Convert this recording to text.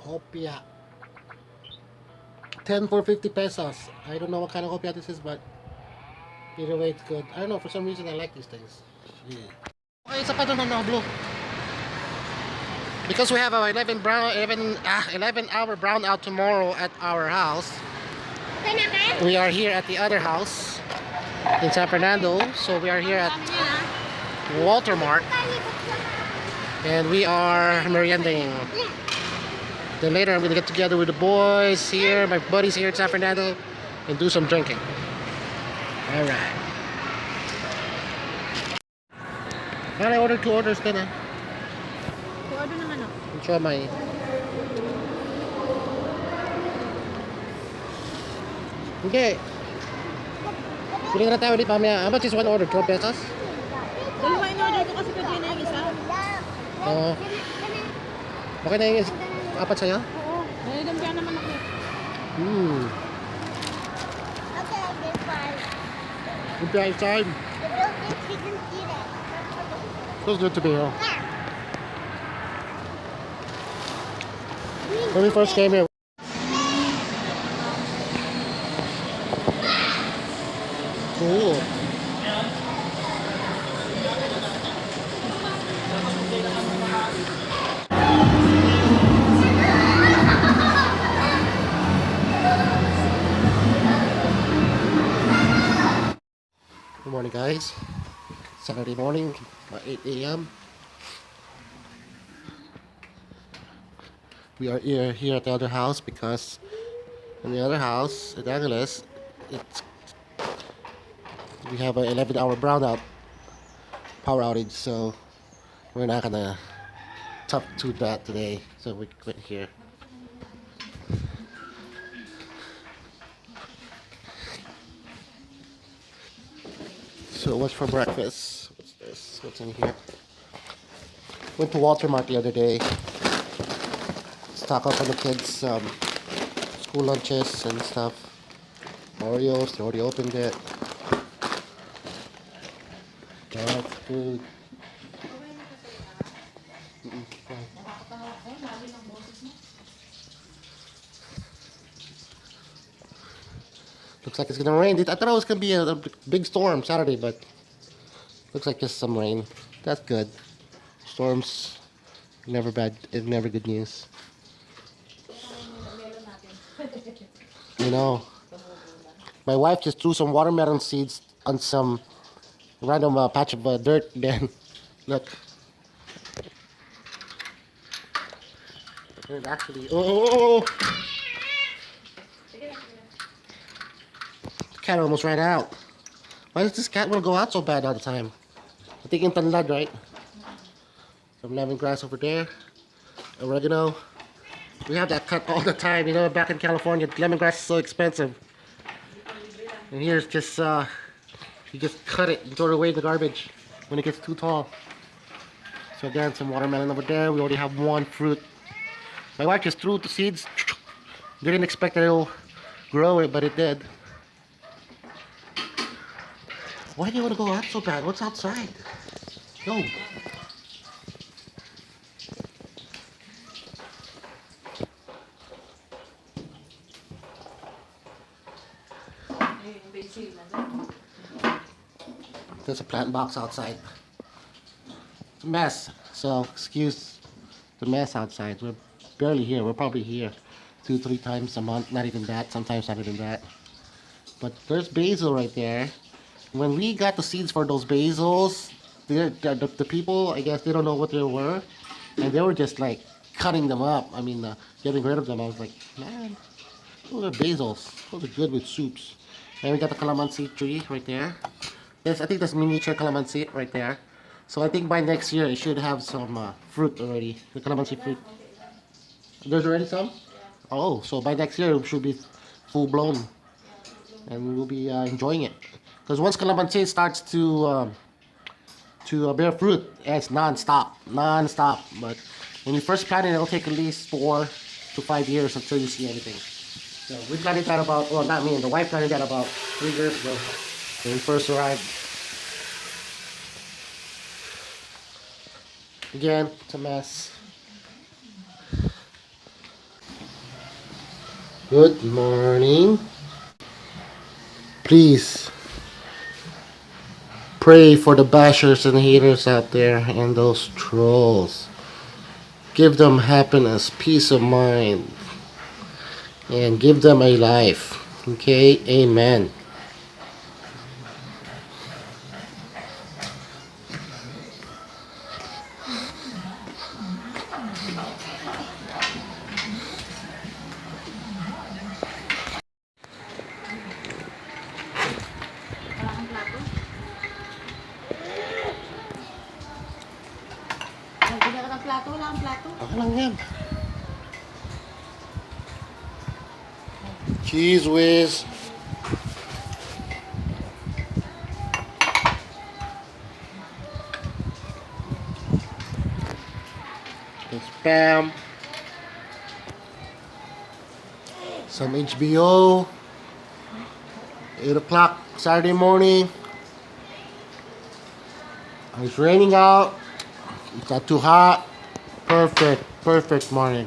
Hopia. 10 for 50 pesos. I don't know what kind of hopia this is, but either way, it's good. I don't know, for some reason I like these things. Yeah. Okay, isa pa doon na blue. Because we have a 11 hour brownout tomorrow at our house. We are here at the other house in San Fernando. So we are here at Walter Mart. And we are meriending. Then later I'm gonna get together with the boys here, my buddies here in San Fernando, and do some drinking. Alright. I ordered 2 orders then. 2 order ng ano? Try my. Okay. Pili na tayo ulit mamaya. How much is 1 order? 12 pesos? Dalawa in order ko kasi pwede na yung isa. Oo. Okay na yung 4 sa'yo? Oo. Nalilumpia naman ako. Lumpia is time. Feels good to be here. When we first came here. Cool. Good morning, guys. Saturday morning, about 8 a.m. We are here at the other house because in the other house at Angeles, we have an 11-hour brownout power outage, so we're not gonna tough to that today. So we went here. So what's for breakfast? What's this? What's in here? Went to Walter Mart the other day. Stock up on the kids' school lunches and stuff. Oreos, they already opened it. Dog food. Looks like it's gonna rain. I thought it was gonna be a big storm Saturday, but looks like just some rain. That's good. Storms, never bad. Never good news. You know, my wife just threw some watermelon seeds on some random patch of dirt. Then, look. And actually, oh! The cat almost ran out. Why does this cat want to go out so bad all the time? I think in tanlad, right? Some lemongrass over there. Oregano. We have that cut all the time. You know, back in California, lemongrass is so expensive. And here's just, you just cut it and throw it away in the garbage when it gets too tall. So again, some watermelon over there. We already have 1 fruit. My wife just threw the seeds. Didn't expect that it'll grow it, but it did. Why do you want to go out so bad? What's outside? Go. There's a plant box outside. It's a mess. So excuse the mess outside. We're barely here. We're probably here 2-3 times a month. Not even that. Sometimes not even that. But there's basil right there. When we got the seeds for those basils, the people, I guess, they don't know what they were. And they were just like cutting them up. I mean, getting rid of them. I was like, man, those are basils. Those are good with soups. And we got the calamansi tree right there. Yes, I think that's miniature calamansi right there. So I think by next year it should have some fruit already. The calamansi fruit. There's already some? Oh, so by next year it should be full blown. And we'll be enjoying it. Because once calamansi starts to bear fruit, it's non-stop. Non-stop. But when you first plant it, it'll take at least 4 to 5 years until you see anything. So we planted that about, well, not me, the wife planted that about 3 years ago when we first arrived. Again, it's a mess. Good morning. Please pray for the bashers and haters out there and those trolls. Give them happiness, peace of mind, and give them a life. Okay? Amen. Wala kang plato? Nagbigyan ka ng plato? Wala kang plato? Ako lang yan. Cheese whiz. Spam. Some HBO. 8 o'clock Saturday morning. It's raining out. It's not too hot. Perfect morning.